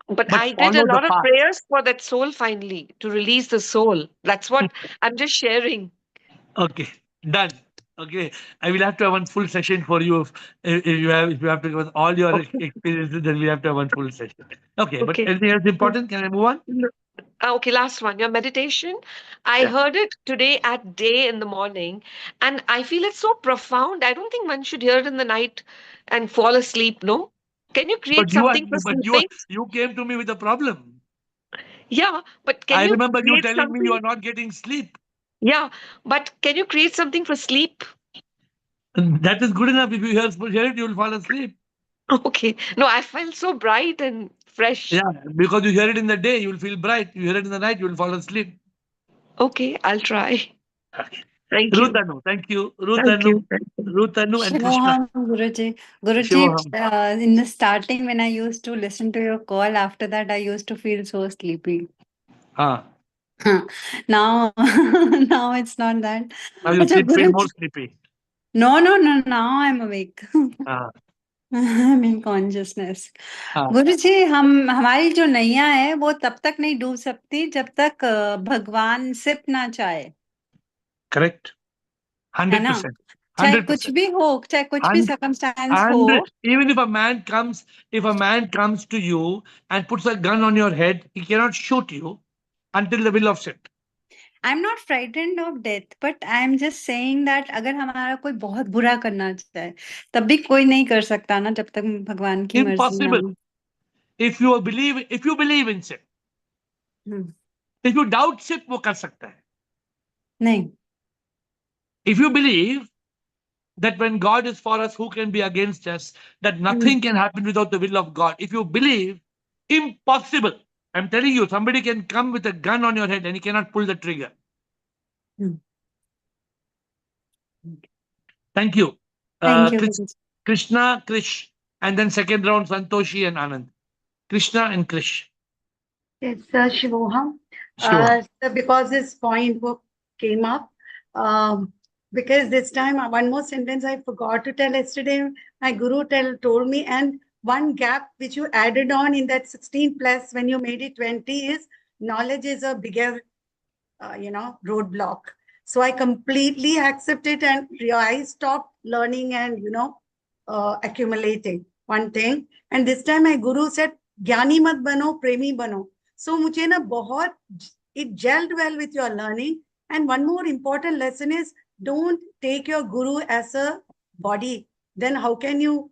But But I did a follow the lot of path. prayers for that soul finally to release the soul. That's what I'm just sharing. Okay, done. Okay, I will have to have one full session for you if you have to give us all your Okay. experiences. Then we have to have one full session. Okay, but Okay. anything else important? Can I move on? No. Okay, last one. Your meditation. I Yeah. heard it today at day in the morning, and I feel it's so profound. I don't think one should hear it in the night and fall asleep, no? Can you create But you are something for but you are, sleeping? you came to me with a problem. Yeah, but can I you remember you create telling me you something? are not getting sleep. Yeah, but can you create something for sleep? And that is good enough. If you hear it, you will fall asleep. Okay. No, I felt so bright and fresh. Yeah, because you hear it in the day, you will feel bright. You hear it in the night, you will fall asleep. Okay, I'll try. Okay. Thank you. Ruth Anu, thank you. Ruth Thank you. Anu, Ruth Anu and Krishna. Shivoham, Guruji. Guruji, Shivoham. in the starting, when I used to listen to your call, after that, I used to feel so sleepy. Ah. Now, now it's not that. Now you Acha, feel more Guruji. sleepy. No, no, no. Now I'm awake. Ah. I'm in consciousness. Ah. गुरुजी हमारी जो नैया है वो तब तक नहीं डूब सकती जब तक भगवान सिप ना चाहे Correct. है ना 100%. चाहे कुछ 100%. भी हो चाहे कुछ भी And circumstance हो even if a man comes to you and puts a gun on your head, he cannot shoot you until the will of sit. I'm not frightened of death, but I'm just saying that अगर हमारा कोई बहुत बुरा करना चाहे तब भी कोई नहीं कर सकता ना जब तक भगवान की मर्जी ना Impossible. हो If you believe in sit. If you doubt sit, वो कर सकता है. नहीं If you believe that when God is for us, who can be against us? That nothing can happen without the will of God. If you believe, impossible. I'm telling you, somebody can come with a gun on your head and he cannot pull the trigger. Thank you. Thank you. Krishna, Krish, and then second round, Santoshi and Anand. Krishna and Krish. Yes, Shivoham. Shivoham. So because this point came up, because this time one more sentence I forgot to tell yesterday. My guru told me, and one gap which you added on in that 16 plus when you made it 20 is knowledge is a bigger, roadblock. So I completely accept it and I stopped learning and, accumulating one thing. And this time my guru said, Gyani mat bano, premi bano. So mujhe na bahut, it gelled well with your learning. And one more important lesson is don't take your guru as a body. Then how can you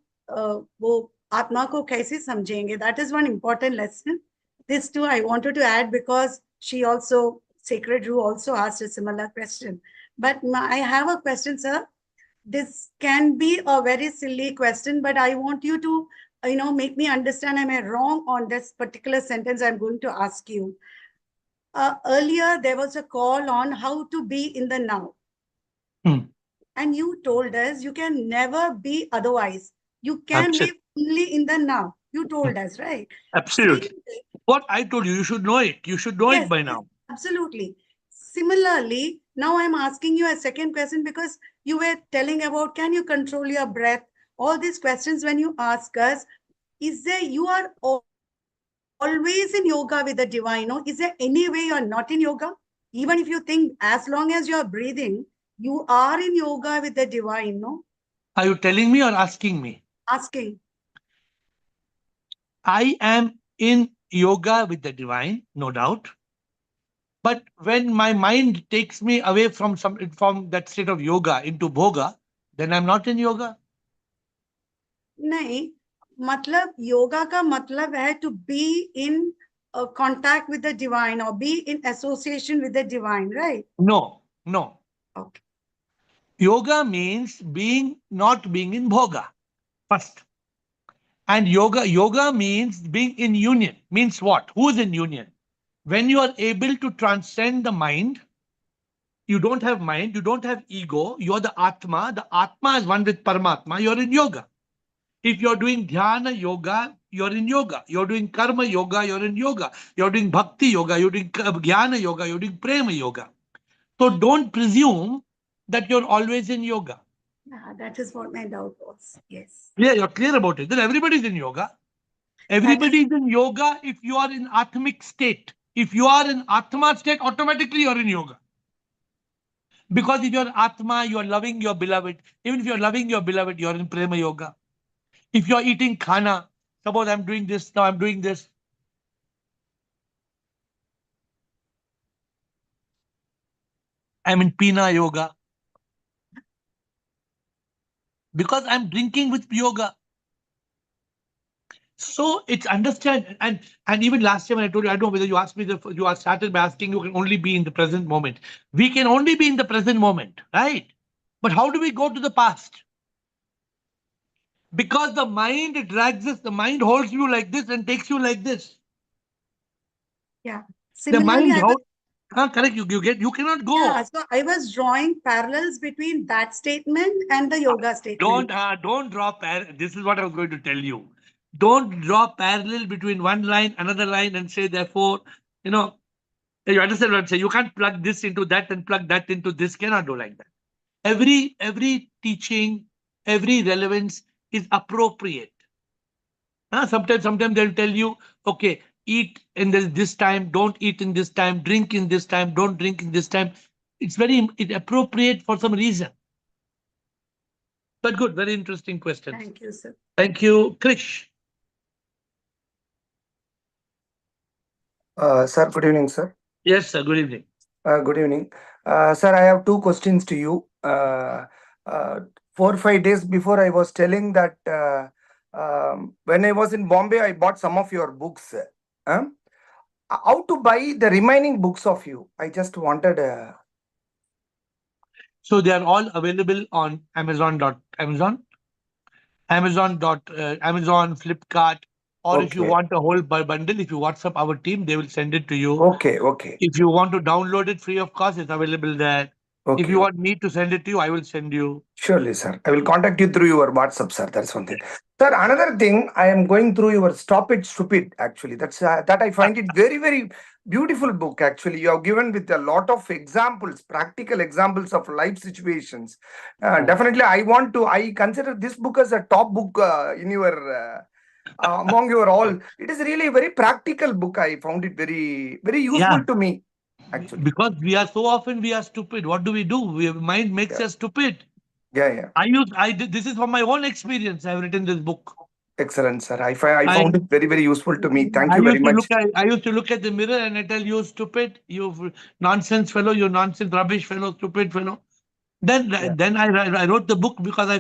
wo atma ko kaise samjhenge? That is one important lesson. This too I wanted to add because she also, Sacred Ru also asked a similar question. But I have a question, sir. This can be a very silly question, but I want you to, make me understand am I wrong on this particular sentence I'm going to ask you. Earlier, there was a call on how to be in the now. And you told us you can never be otherwise. You can live only in the now. You told us, right? Absolutely. What I told you, you should know it. You should know it by now. Absolutely. Similarly, now I'm asking you a second question because you were telling about can you control your breath? All these questions when you ask us, is there you are always in yoga with the divine? No? Is there any way you're not in yoga? Even if you think as long as you're breathing, you are in yoga with the divine, no? Are you telling me or asking me? Asking. I am in yoga with the divine, no doubt. But when my mind takes me away from that state of yoga into bhoga, then I'm not in yoga. नहीं, मतलब योगा का मतलब है to be in contact with the divine or be in association with the divine, right? No. Okay. Yoga means not being in bhoga first. And yoga means being in union. Means what? Who is in union? When you are able to transcend the mind, you don't have mind, you don't have ego, you're the Atma. The Atma is one with Paramatma, you're in yoga. If you're doing dhyana yoga, you're in yoga. You're doing karma yoga, you're in yoga. You're doing bhakti yoga, you're doing jnana yoga, you're doing prema yoga. So don't presume that you're always in yoga. Yeah, that is what my doubt was. Yes. Yeah, you're clear about it. Then everybody's in yoga. Everybody is in yoga if you are in Atmic state. If you are in Atma state, automatically you're in yoga. Because if you're Atma, you're loving your beloved. Even if you're loving your beloved, you're in Prema yoga. If you're eating khana, suppose I'm doing this, now I'm doing this. I'm in Pina yoga. Because I'm drinking with yoga. So it's understand, and even last time when I told you, I don't know whether you asked me, you are started by asking, you can only be in the present moment. We can only be in the present moment, right? But how do we go to the past? Because the mind drags us, the mind holds you like this and takes you like this. Yeah. Similarly, the mind correct, you cannot go. Yeah, so I was drawing parallels between that statement and the yoga statement. Don't draw this is what I was going to tell you. Don't draw parallel between one line, another line, and say, therefore, you understand what I'm saying? You can't plug this into that and plug that into this. Cannot do like that. Every teaching, every relevance is appropriate. Sometimes they'll tell you, okay, eat in this time, don't eat in this time, drink in this time, don't drink in this time. It's very appropriate for some reason. But good, very interesting question. Thank you, sir. Thank you, Krish. Sir, good evening, sir. Yes, sir. Good evening. Good evening. Sir, I have two questions to you. 4 or 5 days before, I was telling that when I was in Bombay, I bought some of your books. How to buy the remaining books of you? I just wanted. So they are all available on Amazon, Flipkart, or if you want a whole bundle, if you WhatsApp our team, they will send it to you. Okay. If you want to download it free of cost, it's available there. Okay. If you want me to send it to you, I will send you. Surely, sir. I will contact you through your WhatsApp, sir. That's one thing. Sir, another thing, I am going through your Stop It Stupid, actually. That I find it very, very beautiful book, actually. You have given with a lot of examples, practical examples of life situations. Definitely, I consider this book as a top book in your among your all. It is really a very practical book. I found it very, very useful to me, actually. Because we are so often we are stupid. What do? Mind makes us stupid. Yeah. This is from my own experience. I've written this book. Excellent, sir. I found it very, very useful to me. Thank I you very used to much. I used to look at the mirror and I tell you, stupid, you nonsense fellow, you nonsense rubbish fellow, stupid fellow. Then I wrote the book because I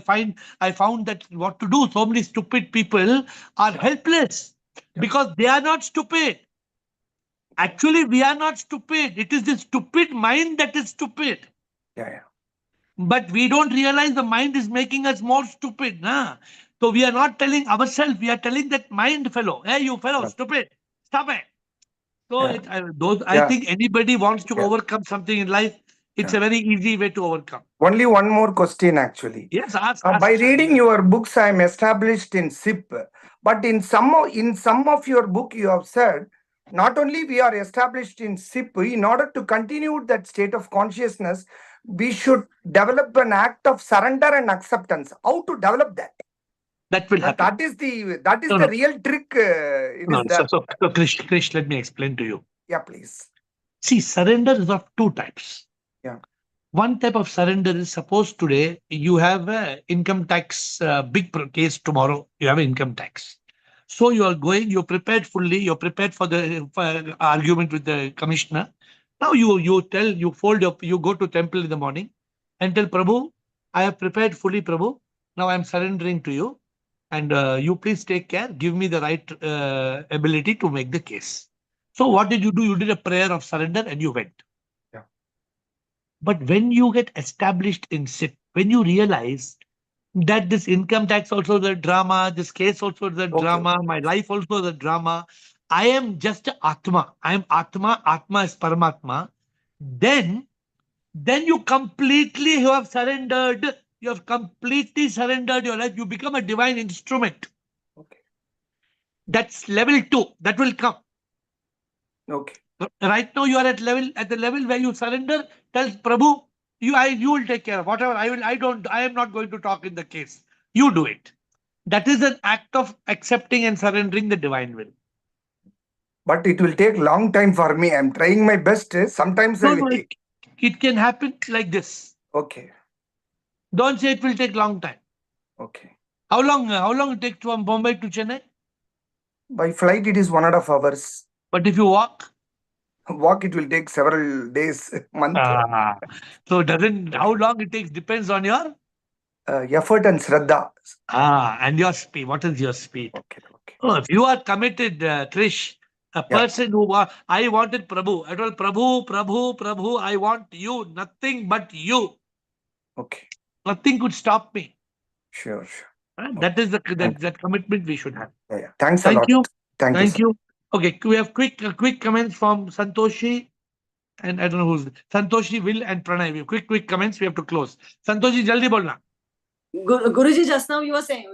found that what to do. So many stupid people are helpless because they are not stupid. Actually, we are not stupid. It is the stupid mind that is stupid. Yeah. But we don't realize the mind is making us more stupid. Nah? So we are not telling ourselves, we are telling that mind fellow, hey, you fellow, stupid, stop it. So I think anybody wants to overcome something in life, it's a very easy way to overcome. Only one more question, actually. Yes, ask. By reading your books, I am established in SIP. But in some of your book, you have said, not only we are established in SIP, in order to continue that state of consciousness, we should develop an act of surrender and acceptance. How to develop that? That will happen. That is the real trick. So Krish, let me explain to you. Yeah, please. See, surrender is of two types. Yeah. One type of surrender is, suppose today you have a income tax big case, tomorrow you have income tax. So you're prepared fully, you're prepared for the argument with the commissioner. Now you go to temple in the morning and tell Prabhu, I have prepared fully, Prabhu. Now I'm surrendering to you, and you please take care, give me the right ability to make the case. So what did you do? You did a prayer of surrender and you went. But when you get established in SIP, when you realize that this income tax also is a drama, this case also is a drama, my life also is a drama, I am just Atma. I am Atma. Atma is Paramatma. Then you have surrendered. You have completely surrendered your life. You become a divine instrument. That's level 2. That will come. Right now you are at the level where you surrender. Tell Prabhu, you will take care of whatever. I am not going to talk in the case. You do it. That is an act of accepting and surrendering the divine will. But it will take long time for me. I'm trying my best. Sometimes it can happen like this. Okay. Don't say it will take long time. Okay. How long it takes from Bombay to Chennai? By flight, it is 1.5 hours. But if you walk? Walk, it will take several days, months. So how long it takes depends on your effort and shraddha. And your speed. What is your speed? Okay. Oh, if you are committed, Krish, a person who I wanted Prabhu. I told Prabhu, I want you, nothing but you. Okay. Nothing could stop me. Sure. That is that commitment we should have. Yeah. Thanks a lot. Thank you. Okay, we have quick comments from Santoshi, and I don't know who's Santoshi, Will, and Pranay. We have quick comments. We have to close. Santoshi, jaldi bolna. Guruji, just now you were saying,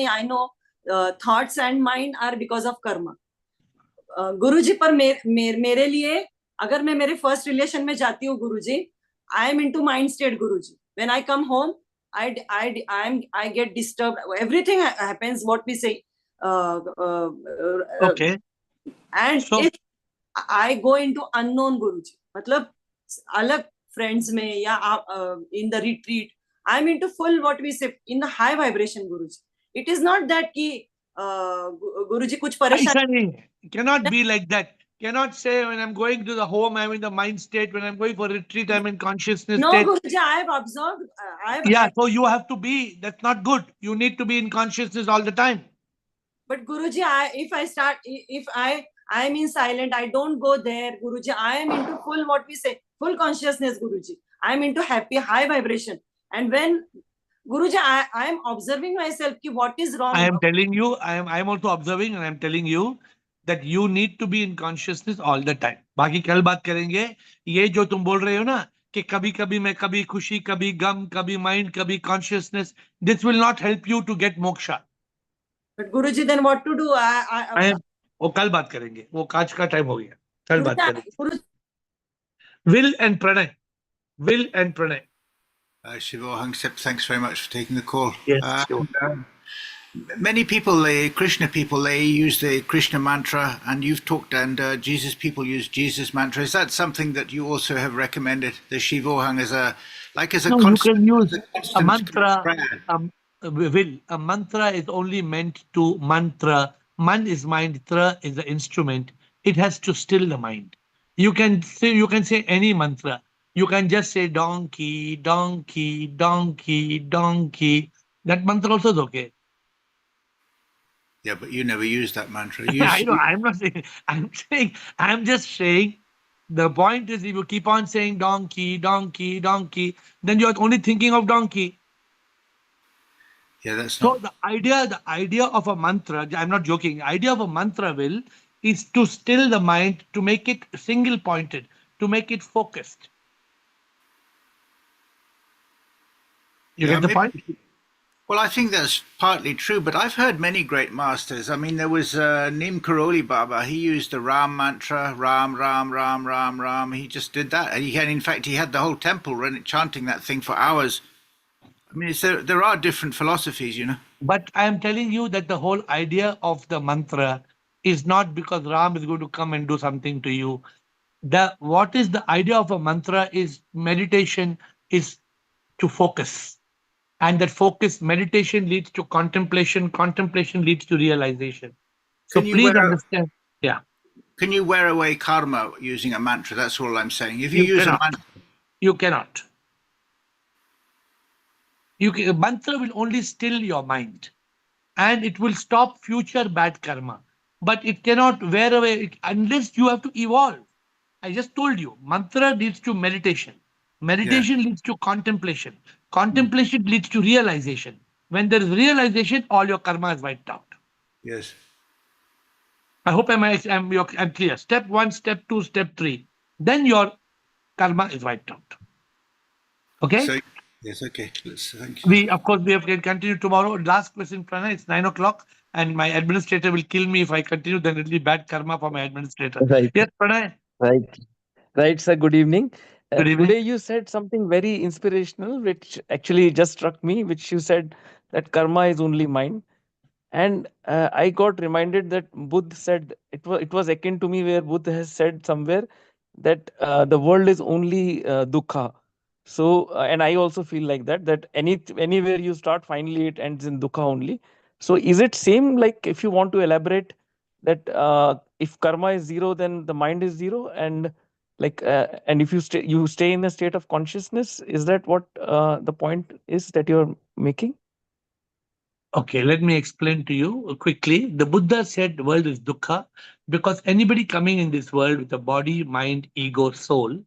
I know thoughts and mind are because of karma. गुरुजी पर मेरे लिए अगर मैं मेरे first relation में जाती हूँ Guruji, I am into mind state Guruji. When I come home, I get disturbed. Everything happens what we say. Okay. And if I go into unknown गुरुजी, मतलब अलग friends में या in the retreat, I'm into full what we say in the high vibration Guruji. It is not that कि गुरुजी कुछ परेशान. Cannot be like that. Cannot say when I'm going to the home, I'm in the mind state. When I'm going for retreat, I'm in consciousness state. No, Guruji, I have observed. So you have to be. That's not good. You need to be in consciousness all the time. But Guruji, if I am in silent, I don't go there, Guruji. I am into full consciousness, Guruji. I am into happy, high vibration. And when Guruji, I am observing myself ki what is wrong. I am telling you, I am also observing, and I am telling you that you need to be in consciousness all the time. बाकी कल बात करेंगे. ये जो तुम बोल रहे हो ना कि कभी मैं कभी खुशी, कभी गम, कभी mind, कभी consciousness. This will not help you to get moksha. But Guruji, then what to do? वो कल बात करेंगे. वो काज का टाइम हो गया. कल बात करेंगे. Will and Pranay. Shivohang, thanks very much for taking the call. Yes, Many people, the Krishna people, they use the Krishna mantra, and you've talked, and Jesus people use Jesus mantra. Is that something that you also have recommended, the Shivohang, as a No, you can use a constant mantra. prayer? A mantra is only meant to mantra. Man is mind. Tra is the instrument. It has to still the mind. You can say any mantra. You can just say donkey, donkey, donkey, donkey. That mantra also is okay. Yeah, but you never use that mantra. I know. I'm not saying. I'm just saying. The point is, if you keep on saying donkey, donkey, donkey, then you're only thinking of donkey. Yeah, that's So not. the idea of a mantra, I'm not joking. The idea of a mantra is to still the mind, to make it single pointed, to make it focused. You Yeah, get the point? Well, I think that's partly true, but I've heard many great masters. I mean, there was Neem Karoli Baba. He used the Ram mantra, Ram, Ram, Ram, Ram, Ram. He just did that. And in fact, he had the whole temple chanting that thing for hours. I mean, there are different philosophies, you know. But I am telling you that the whole idea of the mantra is not because Ram is going to come and do something to you. What is the idea of a mantra is meditation, is to focus. And that focus, meditation leads to contemplation, contemplation leads to realization. So please understand. Yeah. Can you wear away karma using a mantra? That's all I'm saying. If you use cannot. a mantra. You cannot. A mantra will only still your mind and it will stop future bad karma. But it cannot wear away unless you have to evolve. I just told you, mantra leads to meditation. Meditation leads to contemplation. Contemplation leads to realization. When there is realization, all your karma is wiped out. Yes. I hope I'm clear. Step 1, step 2, step 3. Then your karma is wiped out. Okay? So, yes, okay. Thank you. We can continue tomorrow. Last question, Pranay. It's 9 o'clock, and my administrator will kill me if I continue. Then it'll be bad karma for my administrator. Right. Yes, Pranay. Right, sir. Good evening. Good evening. Today you said something very inspirational, which actually just struck me, which you said that karma is only mine. And I got reminded that Buddha said it was akin to me where Buddha has said somewhere that the world is only dukkha. So and I also feel like that anywhere you start, finally it ends in dukkha only. So is it same, like, if you want to elaborate that if karma is zero, then the mind is zero, and and if you stay in a state of consciousness, is that what the point is that you're making? Okay, let me explain to you quickly. The Buddha said the world is dukkha because anybody coming in this world with a body, mind, ego, soul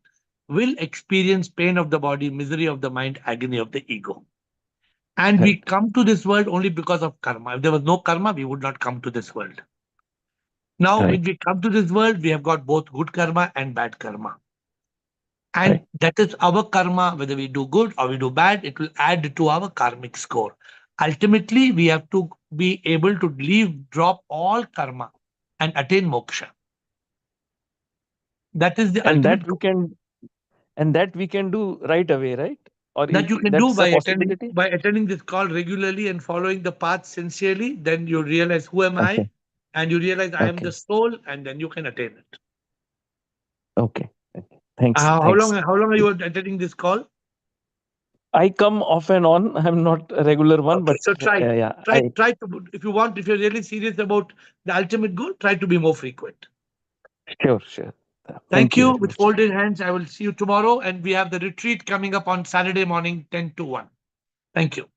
will experience pain of the body, misery of the mind, agony of the ego. And we come to this world only because of karma. If there was no karma, we would not come to this world. Now, when we come to this world, we have got both good karma and bad karma. And that is our karma, whether we do good or we do bad, it will add to our karmic score. Ultimately, we have to be able to drop all karma and attain moksha. That is the ultimate goal. And that we can do right away, right? Or That you can that's do a possibility? by attending this call regularly and following the path sincerely. Then you realize who am I, and you realize I am the soul, and then you can attain it. Okay. Thanks. How long are you attending this call? I come off and on. I'm not a regular one, but so try to, if you're really serious about the ultimate goal, try to be more frequent. Sure. Thank you. With folded hands, I will see you tomorrow, and we have the retreat coming up on Saturday morning, 10 to 1. Thank you.